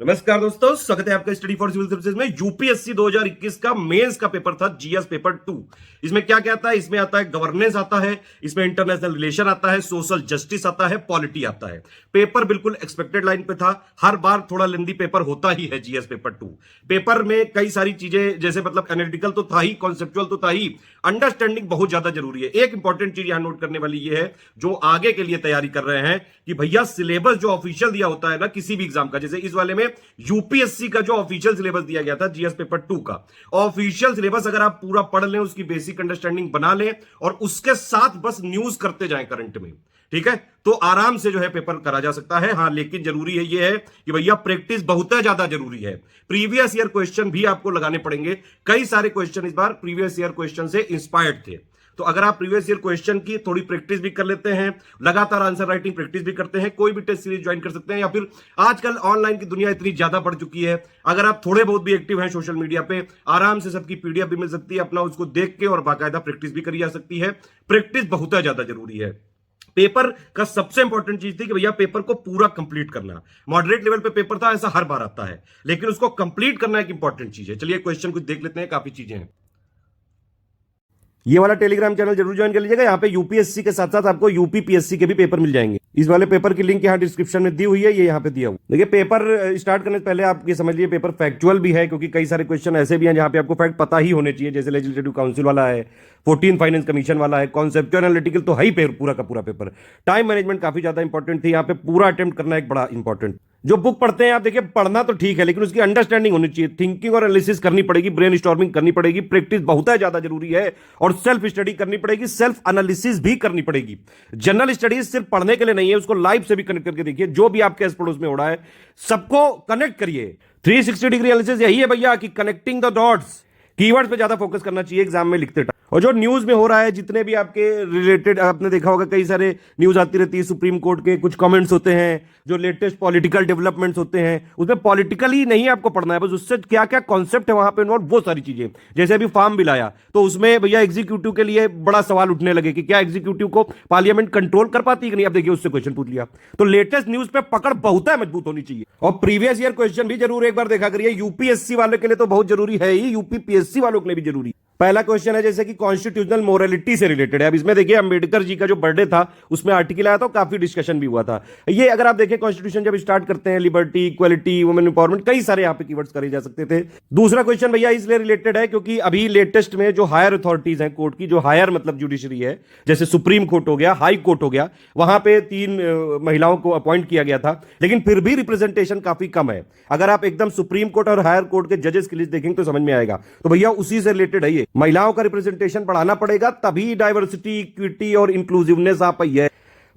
नमस्कार दोस्तों, स्वागत है आपका स्टडी फॉर सिविल सर्विसेज में। यूपीएससी 2021 का मेंस का पेपर था जीएस पेपर 2। इसमें क्या क्या आता है? इसमें आता है गवर्नेंस आता है, इसमें इंटरनेशनल रिलेशन आता है, सोशल जस्टिस आता है, पॉलिटी आता है। पेपर बिल्कुल एक्सपेक्टेड लाइन पे था। हर बार थोड़ा लेंदी पेपर होता ही है जीएस पेपर 2। पेपर में कई सारी चीजें जैसे मतलब एनालिटिकल तो था ही, कॉन्सेप्चुअल तो था ही, अंडरस्टैंडिंग बहुत ज्यादा जरूरी है। एक इंपॉर्टेंट चीज यहां नोट करने वाली ये है जो आगे के लिए तैयारी कर रहे हैं कि भैया सिलेबस जो ऑफिशियल दिया होता है ना किसी भी एग्जाम का, जैसे इस वाले में यूपीएससी का जो ऑफिशियल सिलेबस दिया गया था जीएस पेपर 2 का, ऑफिशियल सिलेबस अगर आप पूरा पढ़ लें, उसकी बेसिक अंडरस्टैंडिंग बना लें और उसके साथ बस न्यूज करते जाएं करंट में, ठीक है, तो आराम से जो है पेपर करा जा सकता है। हाँ, लेकिन जरूरी है ये है कि भैया प्रैक्टिस बहुत ज्यादा जरूरी है। प्रीवियस ईयर क्वेश्चन भी आपको लगाने पड़ेंगे। कई सारे क्वेश्चन इस बार प्रीवियस ईयर क्वेश्चन से इंस्पायर्ड थे, तो अगर आप प्रीवियस ईयर क्वेश्चन की थोड़ी प्रैक्टिस भी कर लेते हैं, लगातार आंसर राइटिंग प्रैक्टिस भी करते हैं, कोई भी टेस्ट सीरीज ज्वाइन कर सकते हैं, या फिर आजकल ऑनलाइन की दुनिया इतनी ज्यादा बढ़ चुकी है, अगर आप थोड़े बहुत भी एक्टिव हैं सोशल मीडिया पे, आराम से सबकी पीडीएफ भी मिल सकती है, अपना उसको देख के और बाकायदा प्रैक्टिस भी करी जा सकती है। प्रैक्टिस बहुत ज्यादा जरूरी है। पेपर का सबसे इंपॉर्टेंट चीज थी कि भैया पेपर को पूरा कंप्लीट करना। मॉडरेट लेवल पे पेपर था, ऐसा हर बार आता है, लेकिन उसको कंप्लीट करना एक इंपॉर्टेंट चीज है। चलिए क्वेश्चन कुछ देख लेते हैं, काफी चीजें हैं। ये वाला टेलीग्राम चैनल जरूर ज्वाइन कर लीजिएगा। यहाँ पे यूपीएससी के साथ साथ आपको यूपीपीएससी के भी पेपर मिल जाएंगे। इस वाले पेपर की लिंक यहाँ डिस्क्रिप्शन में दी हुई है, ये यहाँ पे दिया हुआ। देखिए, पेपर स्टार्ट करने से पहले आप ये समझ लीजिए पेपर फैक्चुअल भी है, क्योंकि कई सारे क्वेश्चन ऐसे भी हैं जहाँ पे आपको फैक्ट पता ही होने चाहिए, जैसे लेजिस्लेटिव काउंसिल वाला है, 14 फाइनेंस कमीशन वाला है, कॉन्सेप्चुअल एनालिटिकल तो है ही पूरा का पूरा पेपर। टाइम मैनेजमेंट काफी ज्यादा इंपॉर्टेंट थी, यहाँ पे पूरा अटेम्प्ट करना एक बड़ा इंपॉर्टेंट। जो बुक पढ़ते हैं आप देखिए, पढ़ना तो ठीक है, लेकिन उसकी अंडरस्टैंडिंग होनी चाहिए, थिंकिंग और एनालिसिस करनी पड़ेगी, ब्रेन स्टॉर्मिंग करनी पड़ेगी, प्रैक्टिस बहुत ज्यादा जरूरी है, और सेल्फ स्टडी करनी पड़ेगी, सेल्फ एनालिसिस भी करनी पड़ेगी। जनरल स्टडीज सिर्फ पढ़ने के लिए नहीं है, उसको लाइफ से भी कनेक्ट करके देखिए। जो भी आपके आस पड़ोस में हो रहा है सबको कनेक्ट करिए। 360 डिग्री एनालिसिस यही है भैया कि कनेक्टिंग द डॉट्स। कीवर्ड्स पे ज्यादा फोकस करना चाहिए एग्जाम में लिखते टाइम। और जो न्यूज में हो रहा है, जितने भी आपके रिलेटेड, आपने देखा होगा कई सारे न्यूज आती रहती है, सुप्रीम कोर्ट के कुछ कमेंट्स होते हैं, जो लेटेस्ट पॉलिटिकल डेवलपमेंट्स होते हैं, उसमें पॉलिटिकली नहीं आपको पढ़ना है, बस उससे क्या क्या कॉन्सेप्ट है वहां पे इन्वॉल्व, वो सारी चीजें। जैसे अभी फार्म बिल आया, तो उसमें भैया एग्जीक्यूटिव के लिए बड़ा सवाल उठने लगे कि क्या एग्जीक्यूटिव को पार्लियामेंट कंट्रोल कर पाती है कि नहीं। अब देखिए, उससे क्वेश्चन पूछ लिया, तो लेटेस्ट न्यूज पे पकड़ बहुत है मजबूत होनी चाहिए। और प्रीवियस ईयर क्वेश्चन भी जरूर एक बार देखा करिए। यूपीएससी वालों के लिए तो बहुत जरूरी है ही, यूपीपीएससी वालों के लिए भी जरूरी। पहला क्वेश्चन है जैसे कि कॉन्स्टिट्यूशनल मोरालिटी से रिलेटेड है। अब इसमें देखिए, अंबेडकर जी का जो बर्थडे था उसमें आर्टिकल आया था, काफी डिस्कशन भी हुआ था। ये अगर आप देखें, कॉन्स्टिट्यूशन जब स्टार्ट करते हैं, लिबर्टी, इक्वालिटी, वुमेन एम्पावरमेंट, कई सारे यहाँ पे कीवर्ड्स करे जा सकते थे। दूसरा क्वेश्चन भैया इसलिए रिलेटेड है क्योंकि अभी लेटेस्ट में जो हायर अथॉरिटीज हैं कोर्ट की, जो हायर मतलब जुडिशरी है, जैसे सुप्रीम कोर्ट हो गया, हाई कोर्ट हो गया, वहां पे 3 महिलाओं को अपॉइंट किया गया था, लेकिन फिर भी रिप्रेजेंटेशन काफी कम है। अगर आप एकदम सुप्रीम कोर्ट और हायर कोर्ट के जजेस की लिस्ट देखेंगे तो समझ में आएगा। तो भैया उसी से रिलेटेड है ये, महिलाओं का रिप्रेजेंटेशन बढ़ाना पड़ेगा, तभी डाइवर्सिटी, इक्विटी और इंक्लूसिवनेस आ पाई है।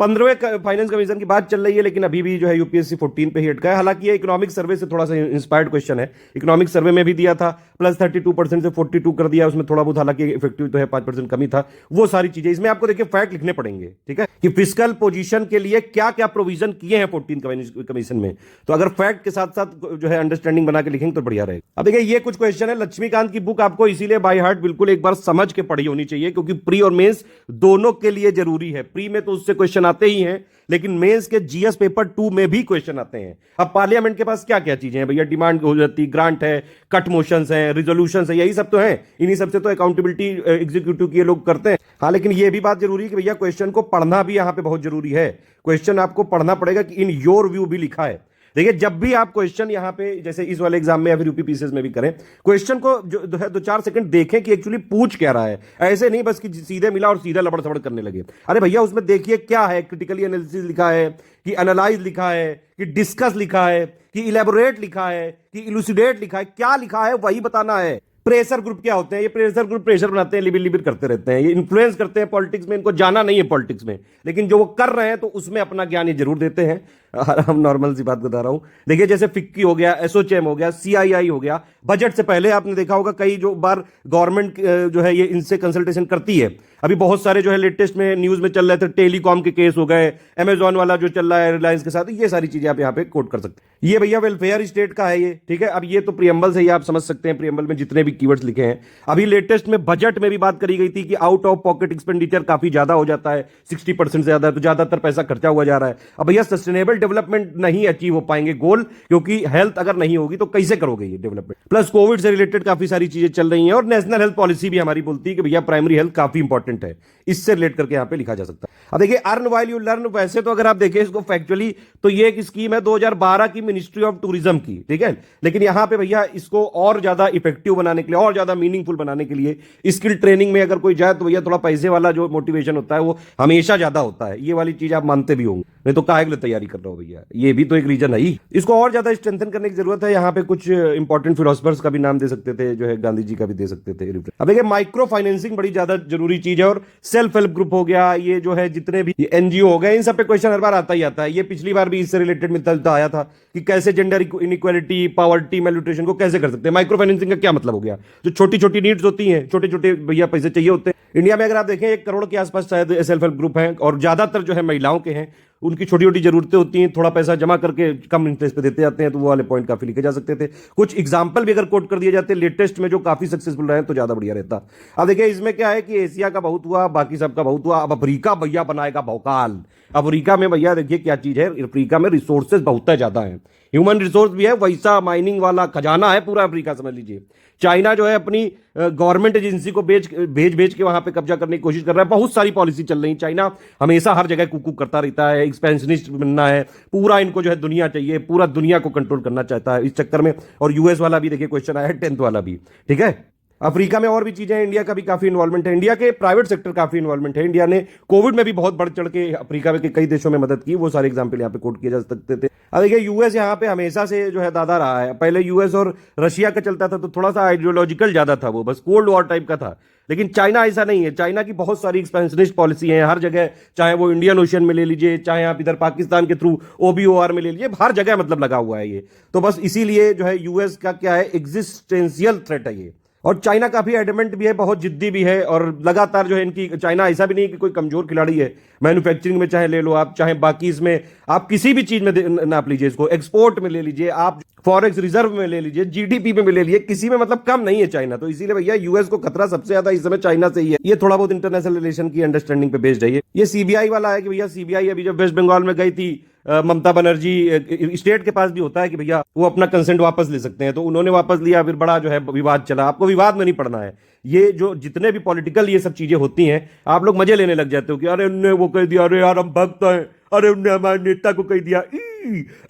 15वें फाइनेंस कमीशन की बात चल रही है, लेकिन अभी भी जो है यूपीएससी 14 पे ही अटका है। हालांकि ये इकोनॉमिक सर्वे से थोड़ा सा इंस्पायर्ड क्वेश्चन है, इकोनॉमिक सर्वे में भी दिया था, प्लस 32% से 42 कर दिया, उसमें थोड़ा बहुत हालांकि इफेक्टिव तो है, 5% कमी था। वो सारी चीजें इसमें आपको देखिए फैक्ट लिखने पड़ेंगे, ठीक है, कि फिस्कल पोजीशन के लिए क्या क्या प्रोविजन किए हैं 14 कमीशन में। तो अगर फैक्ट के साथ साथ जो है अंडरस्टैंडिंग बना के लिखेंगे तो बढ़िया रहेगा। अब देखिए, ये कुछ क्वेश्चन है। लक्ष्मीकांत की बुक आपको इसीलिए बाय हार्ट बिल्कुल एक बार समझ के पढ़ी होनी चाहिए, क्योंकि प्री और मेंस दोनों के लिए जरूरी है। प्री में तो उससे क्वेश्चन आते ही हैं, लेकिन मेंस के जीएस पेपर 2 में भी क्वेश्चन आते हैं। अब पार्लियामेंट के पास क्या क्या चीजें हैं भैया? डिमांड हो जाती, ग्रांट है, कट मोशंस हैं, रिजोल्यूशंस है, यही सब तो हैं। इन्हीं सबसे तो अकाउंटेबिलिटी एग्जीक्यूटिव की ये लोग करते हैं। हाँ, लेकिन ये भी बात जरूरी है कि भैया क्वेश्चन को पढ़ना भी यहां पे बहुत जरूरी है। क्वेश्चन आपको पढ़ना पड़ेगा कि इन योर व्यू भी लिखा है। देखिए, जब भी आप क्वेश्चन यहां पे जैसे इस वाले एग्जाम में या फिर यूपीपीसीएस में भी करें, क्वेश्चन को जो है 2-4 सेकंड देखें कि एक्चुअली पूछ क्या रहा है। ऐसे नहीं बस कि सीधे मिला और सीधा लबड़ सबड़ करने लगे। अरे भैया, उसमें देखिए क्या है, क्रिटिकली एनालिसिस लिखा है कि एनालाइज लिखा है कि डिस्कस लिखा है कि इलेबोरेट लिखा है कि इलुसिडेट लिखा है, क्या लिखा है वही बताना है। प्रेशर ग्रुप क्या होते हैं? ये प्रेशर ग्रुप प्रेशर बनाते हैं, लिबिर लिबिर करते रहते हैं, ये इन्फ्लुएंस करते हैं पॉलिटिक्स में। इनको जाना नहीं है पॉलिटिक्स में, लेकिन जो वो कर रहे हैं तो उसमें अपना ज्ञान ये जरूर देते हैं। हम नॉर्मल सी बात बता रहा हूं। देखिए, जैसे फिक्की हो गया, एसोचैम हो गया, सीआईआई हो गया, बजट से पहले आपने देखा होगा कई जो बार गवर्नमेंट जो है ये इनसे कंसल्टेशन करती है। अभी बहुत सारे जो है लेटेस्ट में न्यूज में चल रहे थे, टेलीकॉम के केस हो गए, अमेजॉन वाला जो चल रहा है रिलायंस के साथ, ये सारी चीजें आप यहाँ पे कोट कर सकते हैं। ये भैया वेलफेयर स्टेट का है ये, ठीक है। अब ये तो प्रियम्बल से ही आप समझ सकते हैं, प्रियम्बल में जितने भी कीवर्ड्स लिखे हैं। अभी लेटेस्ट में बजट में भी बात करी गई थी कि आउट ऑफ पॉकेट एक्सपेंडिचर काफी ज्यादा हो जाता है, 60% से ज्यादा, तो ज्यादातर पैसा खर्चा हुआ जा रहा है। अब भैया सस्टेनेबल डेवलपमेंट नहीं अचीव हो पाएंगे गोल, क्योंकि हेल्थ अगर नहीं होगी तो कैसे करोगे ये डेवलपमेंट। प्लस कोविड से रिलेटेड काफी सारी चीजें चल रही हैं और नेशनल हेल्थ पॉलिसी भी हमारी बोलती है कि भैया प्राइमरी हेल्थ काफी इंपॉर्टेंट है, इससे रिलेट करके यहां पे लिखा जा सकता है। अब देखिए अर्न व्हाइल यू लर्न, वैसे तो अगर आप देखें इसको फैक्चुअली तो ये एक स्कीम है 2012 की मिनिस्ट्री ऑफ टूरिज्म की, ठीक है, लेकिन यहां पे भैया इसको और ज्यादा इफेक्टिव बनाने के लिए, और ज्यादा मीनिंगफुल बनाने के लिए स्किल ट्रेनिंग में अगर कोई जाए तो भैया थोड़ा पैसे वाला जो मोटिवेशन होता है वो हमेशा ज्यादा होता है। ये वाली चीज आप मानते भी होंगे, नहीं तो काहे के लिए तैयारी कर रहा हो भैया, ये भी तो एक रीजन है ही। इसको और ज्यादा स्ट्रेंथन करने की जरूरत है। यहाँ पे कुछ इंपॉर्टेंट फिलोसफर्स का भी नाम दे सकते थे, जो है गांधी जी का भी दे सकते थे। अब देखिए माइक्रो फाइनेंसिंग बड़ी ज्यादा जरूरी चीज है, और सेल्फ हेल्प ग्रुप हो गया, ये जो है जितने भी एनजीओ हो गए, इन सब पे क्वेश्चन हर बार आता ही आता है। ये पिछली बार भी इससे रिलेटेड मिलता आया था कि कैसे जेंडर इनइक्वालिटी, पॉवर्टी, मैल्यूट्रिशन को कैसे कर सकते हैं। माइक्रो फाइनेंसिंग का क्या मतलब हो गया, जो छोटी छोटी नीड्स होती हैं, छोटे छोटे भैया पैसे चाहिए होते हैं। इंडिया में अगर आप देखें 1 करोड़ के आसपास शायद सेल्फ हेल्प ग्रुप हैं, और ज्यादातर जो है महिलाओं के हैं। उनकी छोटी छोटी जरूरतें होती हैं, थोड़ा पैसा जमा करके कम इंटरेस्ट पे देते जाते हैं, तो वो वाले पॉइंट काफी लिखे जा सकते थे। कुछ एग्जांपल भी अगर कोट कर दिए जाते लेटेस्ट में जो काफी सक्सेसफुल रहे तो ज्यादा बढ़िया रहता। अब देखिए इसमें क्या है कि एशिया का बहुत हुआ, बाकी सबका बहुत हुआ, अब अफ्रीका भैया बनाएगा भौकाल। अफ्रीका में भैया देखिए क्या चीज है, अफ्रीका में रिसोर्सेज बहुत ज्यादा है, ह्यूमन रिसोर्स भी है, वैसा माइनिंग वाला खजाना है पूरा अफ्रीका, समझ लीजिए। चाइना जो है अपनी गवर्नमेंट एजेंसी को भेज के वहां पे कब्जा करने की कोशिश कर रहा है। बहुत सारी पॉलिसी चल रही। चाइना हमेशा हर जगह कुक करता रहता है, एक्सपेंशनिस्ट बनना है, पूरा इनको जो है दुनिया चाहिए, पूरा दुनिया को कंट्रोल करना चाहता है इस चक्कर में। और यूएस वाला भी देखिए क्वेश्चन आया है, 10th वाला भी, ठीक है। अफ्रीका में और भी चीजें हैं, इंडिया का भी काफी इन्वॉल्वमेंट है, इंडिया के प्राइवेट सेक्टर काफी इन्वॉल्वमेंट है। इंडिया ने कोविड में भी बहुत बढ़ चढ़ के अफ्रीका के कई देशों में मदद की, वो सारे एग्जांपल यहाँ पे कोट किए जा सकते थे। अब देखिए यूएस यहाँ पे हमेशा से जो है दादा रहा है। पहले यूएस और रशिया का चलता था तो थोड़ा सा आइडियोलॉजिकल ज्यादा था, वो बस कोल्ड वॉर टाइप का था। लेकिन चाइना ऐसा नहीं है, चाइना की बहुत सारी एक्सपेंशनिस्ट पॉलिसी है हर जगह, चाहे वो इंडियन ओशियन में ले लीजिए, चाहे आप इधर पाकिस्तान के थ्रू ओबीओआर में ले लीजिए, हर जगह मतलब लगा हुआ है ये। तो बस इसीलिए जो है यूएस का क्या है, एग्जिस्टेंशियल थ्रेट है ये। और चाइना काफी एडमेंट भी है, बहुत जिद्दी भी है, और लगातार जो है इनकी, चाइना ऐसा भी नहीं है कि कोई कमजोर खिलाड़ी है। मैन्युफैक्चरिंग में चाहे ले लो आप, चाहे बाकी इसमें आप किसी भी चीज में नाप लीजिए इसको, एक्सपोर्ट में ले लीजिए आप, फॉरेक्स रिजर्व में ले लीजिए, जीडीपी में ले लीजिए, किसी में मतलब कम नहीं है चाइना। तो इसीलिए भैया यूएस को खतरा सबसे ज्यादा इस समय चाइना से ही है। ये थोड़ा बहुत इंटरनेशनल रिलेशन की अंडरस्टैंडिंग पे बेस्ड है। ये सीबीआई वाला है कि भैया सीबीआई अभी जब वेस्ट बंगाल में गई थी ममता बनर्जी, स्टेट के पास भी होता है कि भैया वो अपना कंसेंट वापस ले सकते हैं, तो उन्होंने वापस लिया, फिर बड़ा जो है विवाद चला। आपको विवाद में नहीं पड़ना है, ये जो जितने भी पॉलिटिकल ये सब चीजें होती हैं, आप लोग मजे लेने लग जाते हो कि अरे उनने वो कह दिया, अरे यार हम भक्त हैं, अरे उनने हमारे नेता को कह दिया,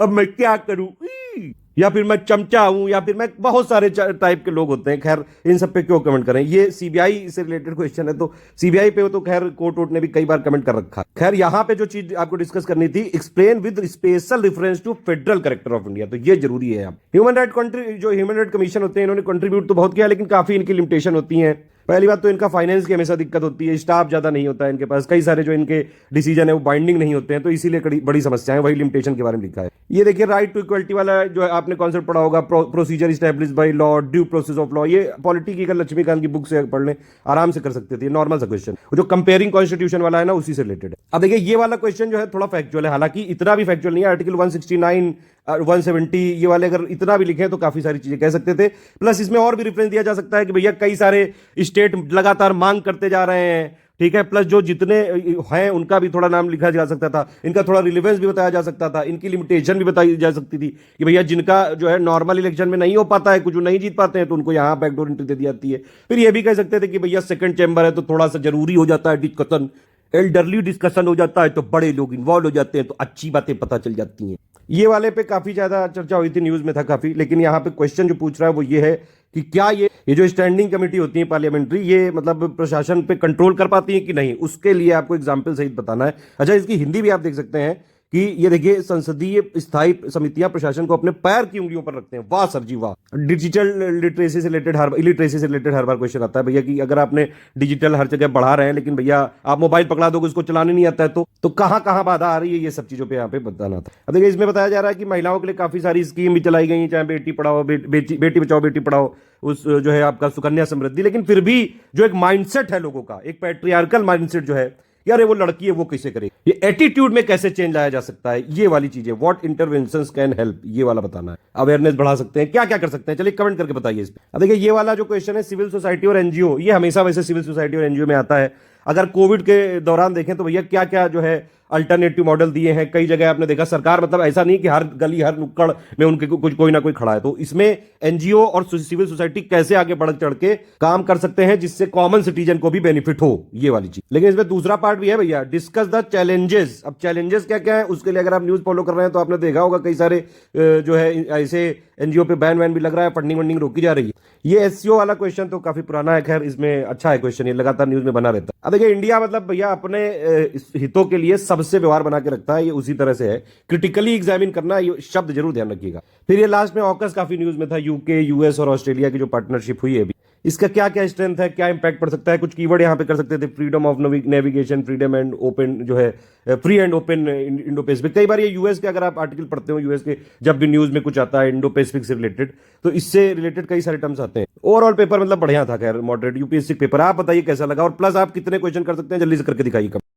अब मैं क्या करूं, या फिर मैं चमचा हूं, या फिर मैं, बहुत सारे टाइप के लोग होते हैं। खैर इन सब पे क्यों कमेंट करें, ये सीबीआई से रिलेटेड क्वेश्चन है, तो सीबीआई पे तो खैर कोर्ट ने भी कई बार कमेंट कर रखा। खैर यहां पे जो चीज आपको डिस्कस करनी थी, explain with special reference to federal character of India, तो ये जरूरी है। ह्यूमन राइट कमीशन होते हैं, इन्होंने कंट्रीब्यूट तो बहुत किया, लेकिन काफी इनकी लिमिटेशन होती है। पहली बात तो इनका फाइनेंस की हमेशा दिक्कत होती है, स्टाफ ज्यादा नहीं होता है इनके पास, कई सारे जो इनके डिसीजन है वो बाइंडिंग नहीं होते हैं, तो इसीलिए बड़ी समस्या है। वही लिमिटेशन के बारे में लिखा है। ये देखिए राइट टू इक्वलिटी वाला जो है आपने कॉन्सेप्ट पढ़ा होगा, procedure establish by law, due process of law, ये पॉलिटी की लक्ष्मीकांत की बुक से पढ़ लें, आराम से कर सकते थे, नॉर्मल सा क्वेश्चन। जो कंपेयरिंग कॉन्स्टिट्यूशन वाला है ना, उसी से रिलेटेड है। अब देखिए ये वाला क्वेश्चन जो है थोड़ा फैक्चुअल है, हालांकि इतना भी फैक्चुअल नहीं है। आर्टिकल 169 170 ये वाले अगर इतना भी लिखे तो काफी सारी चीजें कह सकते थे। प्लस इसमें और भी रेफरेंस दिया जा सकता है कि भैया कई सारे स्टेट लगातार मांग करते जा रहे हैं, ठीक है। प्लस जो जितने हैं उनका भी थोड़ा नाम लिखा जा सकता था, इनका थोड़ा रिलेवेंस भी बताया जा सकता था, इनकी लिमिटेशन भी बताई जा सकती थी कि भैया जिनका जो है नॉर्मल इलेक्शन में नहीं हो पाता है, कुछ नहीं जीत पाते हैं, तो उनको यहां बैकडोर एंट्री दे दी जाती है। फिर ये भी कह सकते थे कि भैया सेकंड चैम्बर है तो थोड़ा सा जरूरी हो जाता है डिस्कशन, एल्डरली डिस्कशन हो जाता है, तो बड़े लोग इन्वॉल्व हो जाते हैं, तो अच्छी बातें पता चल जाती हैं। ये वाले पे काफी ज्यादा चर्चा हुई थी, न्यूज में था काफी। लेकिन यहाँ पे क्वेश्चन जो पूछ रहा है वो ये है कि क्या ये जो स्टैंडिंग कमेटी होती है पार्लियामेंट्री, ये मतलब प्रशासन पे कंट्रोल कर पाती है कि नहीं, उसके लिए आपको एग्जाम्पल सहित बताना है। अच्छा इसकी हिंदी भी आप देख सकते हैं कि ये देखिए, संसदीय स्थायी समितियां प्रशासन को अपने पैर की उंगलियों पर रखते हैं। वाह सर जी वाह। डिजिटल लिटरेसी से रिलेटेड हर बार क्वेश्चन आता है भैया कि अगर आपने डिजिटल हर जगह बढ़ा रहे हैं, लेकिन भैया आप मोबाइल पकड़ा दोगे, उसको चलाने नहीं आता है, तो कहां कहां बाधा आ रही है, ये सब चीजों पे यहाँ पे बताना था। अब देखिए इसमें बताया जा रहा है कि महिलाओं के लिए काफी सारी स्कीम भी चलाई गई, चाहे बेटी पढ़ाओ, बेटी बचाओ बेटी पढ़ाओ, उस जो है आपका सुकन्या समृद्धि। लेकिन फिर भी जो एक माइंडसेट है लोगों का, एक पैट्रियार्कल माइंडसेट जो है, यार वो लड़की है वो कैसे करे, ये एटीट्यूड में कैसे चेंज लाया जा सकता है, ये वाली चीजें, व्हाट इंटरवेंशंस कैन हेल्प, ये वाला बताना है। अवेयरनेस बढ़ा सकते हैं, क्या क्या कर सकते हैं, चलिए कमेंट करके बताइए इस पे। अब देखिए ये वाला जो क्वेश्चन है सिविल सोसाइटी और एनजीओ, ये हमेशा वैसे सिविल सोसाइटी और एनजीओ में आता है। अगर कोविड के दौरान देखें तो भैया क्या क्या जो है अल्टरनेटिव मॉडल दिए हैं। कई जगह आपने देखा सरकार, मतलब ऐसा नहीं कि हर गली हर नुक्कड़ में उनके कुछ कोई ना कोई खड़ा है। तो इसमें एनजीओ और सिविल सोसाइटी कैसे आगे बढ़ चढ़ के काम कर सकते हैं जिससे कॉमन सिटीजन को भी बेनिफिट हो, ये वाली चीज। लेकिन इसमें दूसरा पार्ट भी है भैया, डिस्कस द चैलेंजेस। अब चैलेंजेस क्या क्या है उसके लिए अगर आप न्यूज फॉलो कर रहे हैं तो आपने देखा होगा कई सारे जो है ऐसे एनजीओ पे बैन वैन भी लग रहा है, फंडिंग वंडिंग रोकी जा रही है। ये एससीओ वाला क्वेश्चन तो काफी पुराना है, खैर इसमें अच्छा है क्वेश्चन, ये लगातार न्यूज में बना रहता है। अब देखिए इंडिया मतलब भैया अपने हितों के लिए सबसे व्यवहार बना के रखता है, ये उसी तरह से है। क्रिटिकली एग्जामिन करना, ये शब्द जरूर ध्यान रखिएगा। फिर ये लास्ट में ऑकस काफी न्यूज में था, यूके यूएस और ऑस्ट्रेलिया की जो पार्टनरशिप हुई है अभी, इसका क्या क्या स्ट्रेंथ है, क्या इंपैक्ट पड़ सकता है। कुछ कीवर्ड यहाँ पे कर सकते थे, freedom of navigation, freedom and open जो है, free and open Indo Pacific. कई बार ये यूएस के अगर आप आर्टिकल पढ़ते हो, यूएस के जब भी न्यूज में कुछ आता है इंडो पैसिफिक से रिलेटेड, तो इससे रिलेटेड कई सारे टर्म्स आते हैं। ओवरऑल पेपर मतलब बढ़िया था, खैर मॉडरेट यूपीएससी पेपर। आप बताइए कैसा लगा, और प्लस आप कितने क्वेश्चन कर सकते हैं, जल्दी से करके दिखाइए।